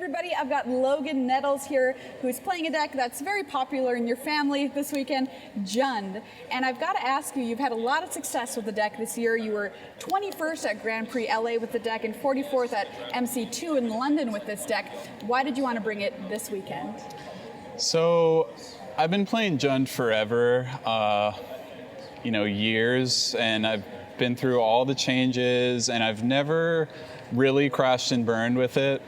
everybody. I've got Logan Nettles here, who's playing a deck that's very popular in your family this weekend, Jund. And I've got to ask you, you've had a lot of success with the deck this year. You were 21st at Grand Prix LA with the deck and 44th at MC2 in London with this deck. Why did you want to bring it this weekend? So I've been playing Jund forever, years, and I've been through all the changes, and I've never really crashed and burned with it.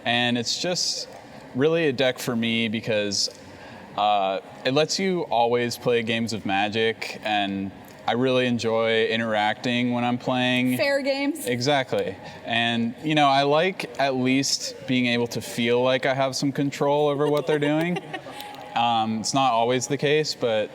And it's just really a deck for me because it lets you always play games of Magic, and I really enjoy interacting when I'm playing. Fair games. Exactly. And, I like at least being able to feel like I have some control over what they're doing. It's not always the case, but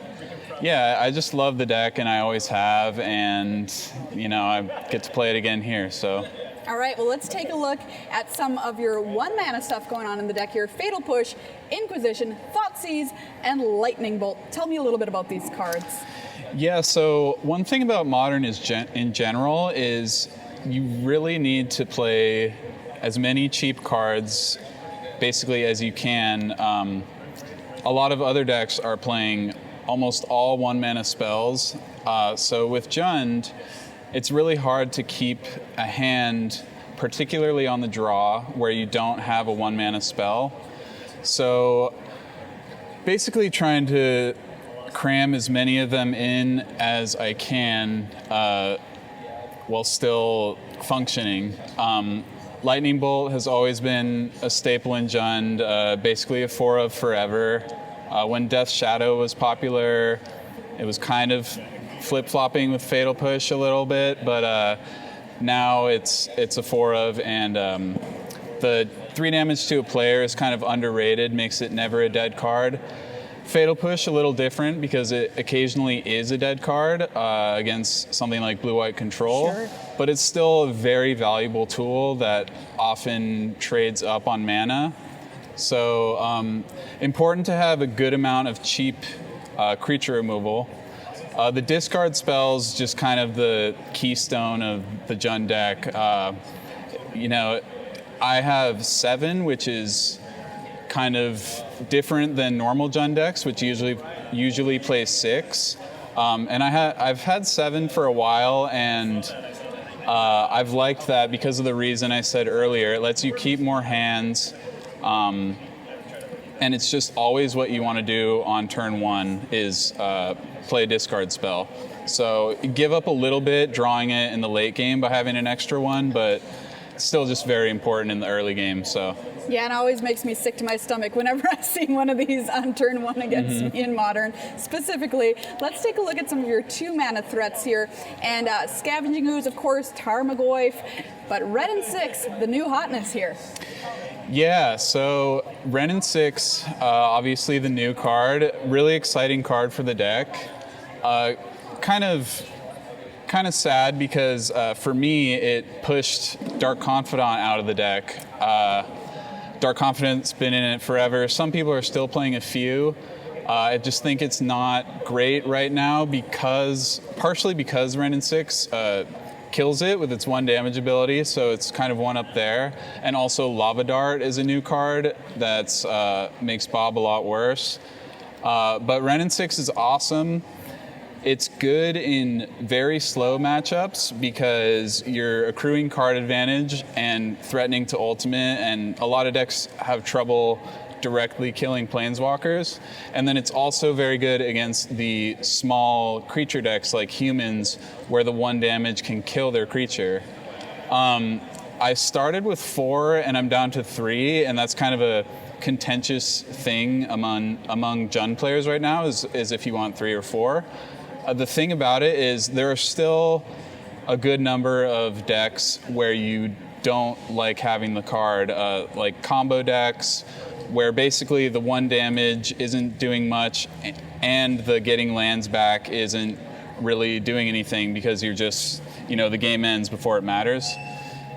yeah, I just love the deck, and I always have, and, I get to play it again here, so. All right, well, let's take a look at some of your one-mana stuff going on in the deck here. Fatal Push, Inquisition, Thoughtseize, and Lightning Bolt. Tell me a little bit about these cards. Yeah, so one thing about Modern is in general is you really need to play as many cheap cards basically as you can. A lot of other decks are playing almost all one-mana spells. So with Jund, it's really hard to keep a hand, particularly on the draw, where you don't have a one-mana spell. So basically trying to cram as many of them in as I can while still functioning. Lightning Bolt has always been a staple in Jund, basically a 4 of forever. When Death Shadow was popular, it was kind of flip-flopping with Fatal Push a little bit, but now it's a 4 of, and the 3 damage to a player is kind of underrated, makes it never a dead card. Fatal Push a little different because it occasionally is a dead card against something like blue-white control, sure. But it's still a very valuable tool that often trades up on mana. So important to have a good amount of cheap creature removal. The discard spell's just kind of the keystone of the Jund deck. I have 7, which is kind of different than normal Jund decks, which usually play 6. And I've had 7 for a while, and I've liked that because of the reason I said earlier. It lets you keep more hands, and it's just always what you want to do on turn 1 is play a discard spell. So give up a little bit drawing it in the late game by having an extra one, but it's still just very important in the early game. So. Yeah, and it always makes me sick to my stomach whenever I see one of these on turn 1 against me in Modern. Specifically, let's take a look at some of your 2-mana threats here. And Scavenging Ooze, of course, Tarmogoyf, but Wrenn and Six, the new hotness here. Yeah, so Wrenn and Six, obviously the new card, really exciting card for the deck. Kind of sad because for me it pushed Dark Confidant out of the deck. Dark Confidant's been in it forever. Some people are still playing a few. I just think it's not great right now partially because Wrenn and Six kills it with its 1 damage ability, so it's kind of one up there. And also Lava Dart is a new card that makes Bob a lot worse. But Wrenn and Six is awesome. It's good in very slow matchups because you're accruing card advantage and threatening to ultimate, and a lot of decks have trouble directly killing Planeswalkers. And then it's also very good against the small creature decks like humans, where the 1 damage can kill their creature. I started with 4 and I'm down to 3, and that's kind of a contentious thing among Jund players right now is if you want 3 or 4. The thing about it is there are still a good number of decks where you don't like having the card, like combo decks, where basically the 1 damage isn't doing much and the getting lands back isn't really doing anything because you're just, the game ends before it matters.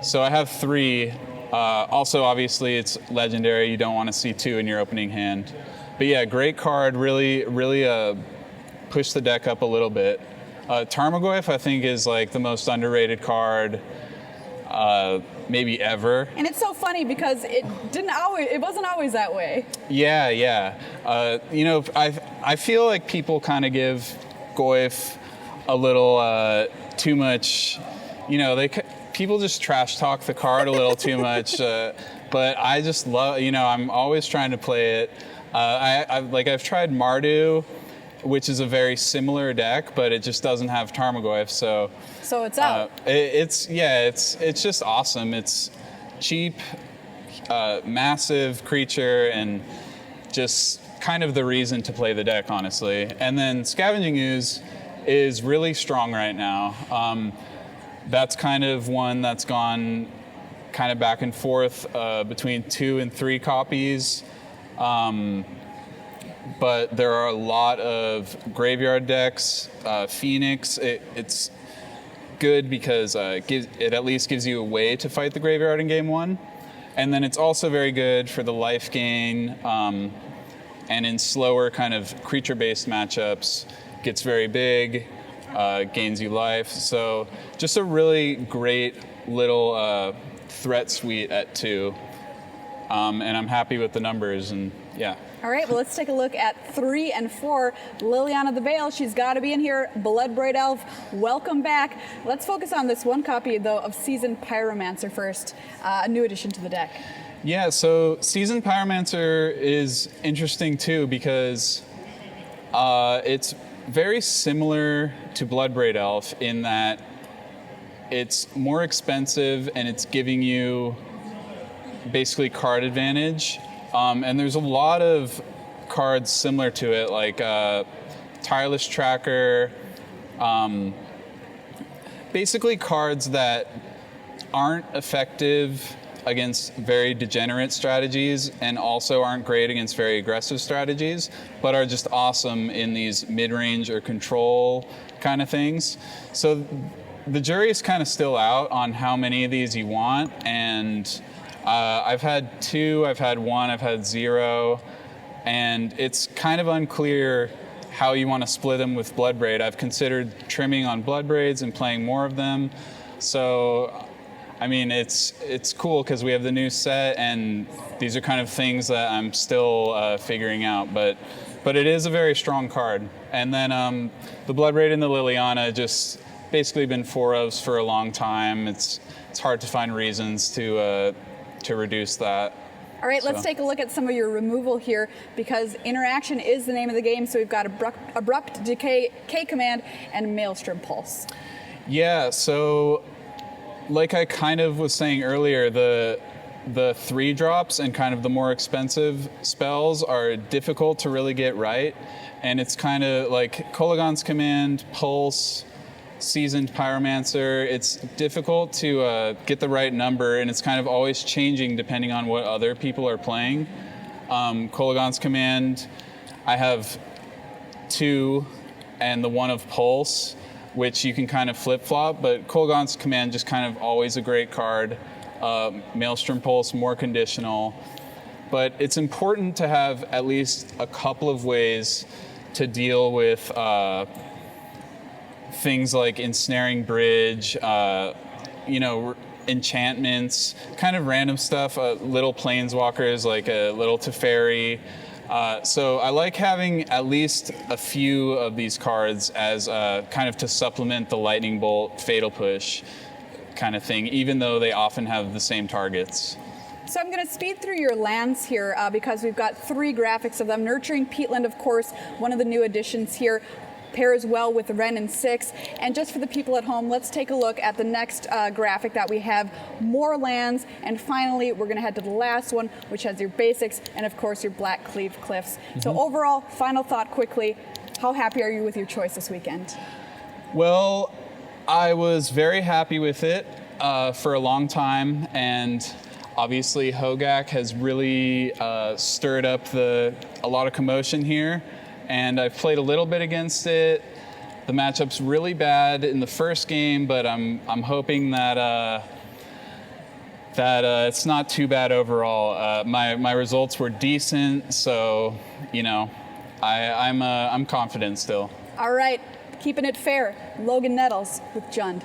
So I have 3. Also, obviously, it's legendary. You don't want to see 2 in your opening hand. But yeah, great card, really push the deck up a little bit. Tarmogoyf, I think, is like the most underrated card. maybe ever. And it's so funny because it wasn't always that way. Yeah. I feel like people kind of give Goyf a little too much. People just trash talk the card a little too much. But I just love. I'm always trying to play it. I've tried Mardu, which is a very similar deck, but it just doesn't have Tarmogoyf. So it's out. It's just awesome. It's cheap, massive creature, and just kind of the reason to play the deck, honestly. And then Scavenging Ooze is really strong right now. That's kind of one that's gone kind of back and forth between 2 and 3 copies. But there are a lot of graveyard decks. Phoenix, it's good because it at least gives you a way to fight the graveyard in game 1. And then it's also very good for the life gain, and in slower kind of creature-based matchups, gets very big, gains you life. So just a really great little threat suite at 2. And I'm happy with the numbers, and yeah. All right, well, let's take a look at 3 and 4. Liliana the Veil, she's got to be in here. Bloodbraid Elf, welcome back. Let's focus on this one copy, though, of Seasoned Pyromancer first, a new addition to the deck. Yeah, so Seasoned Pyromancer is interesting, too, because it's very similar to Bloodbraid Elf in that it's more expensive and it's giving you basically card advantage. And there's a lot of cards similar to it, like Tireless Tracker, basically cards that aren't effective against very degenerate strategies and also aren't great against very aggressive strategies, but are just awesome in these mid-range or control kind of things. So the jury is kind of still out on how many of these you want, and I've had 2, I've had 1, I've had 0, and it's kind of unclear how you want to split them with Bloodbraid. I've considered trimming on Bloodbraids and playing more of them. So, I mean, it's cool because we have the new set, and these are kind of things that I'm still figuring out. But it is a very strong card. And then the Bloodbraid and the Liliana just basically been 4-ofs for a long time. It's hard to find reasons to reduce that. All right, let's take a look at some of your removal here, because interaction is the name of the game. So we've got Abrupt Decay, K-Command, and Maelstrom Pulse. Yeah, so like I kind of was saying earlier, the 3-drops and kind of the more expensive spells are difficult to really get right. And it's kind of like Kolaghan's Command, Pulse, Seasoned Pyromancer. It's difficult to get the right number, and it's kind of always changing depending on what other people are playing. Kolaghan's Command, I have 2 and the 1 of Pulse, which you can kind of flip-flop, but Kolaghan's Command just kind of always a great card. Maelstrom Pulse, more conditional. But it's important to have at least a couple of ways to deal with things like Ensnaring Bridge, enchantments, kind of random stuff, little planeswalkers like a little Teferi. So I like having at least a few of these cards as kind of to supplement the Lightning Bolt, Fatal Push kind of thing, even though they often have the same targets. So I'm going to speed through your lands here because we've got 3 graphics of them. Nurturing Peatland, of course, one of the new additions here. Pairs well with Wrenn and Six. And just for the people at home, let's take a look at the next graphic that we have. More lands, and finally we're going to head to the last one, which has your basics and of course your Black Cleave Cliffs. Mm-hmm. So overall, final thought quickly, how happy are you with your choice this weekend? Well, I was very happy with it for a long time, and obviously Hogak has really stirred up a lot of commotion here. And I've played a little bit against it. The matchup's really bad in the first game, but I'm hoping that it's not too bad overall. My results were decent, so I'm confident still. All right, keeping it fair. Logan Nettles with Jund.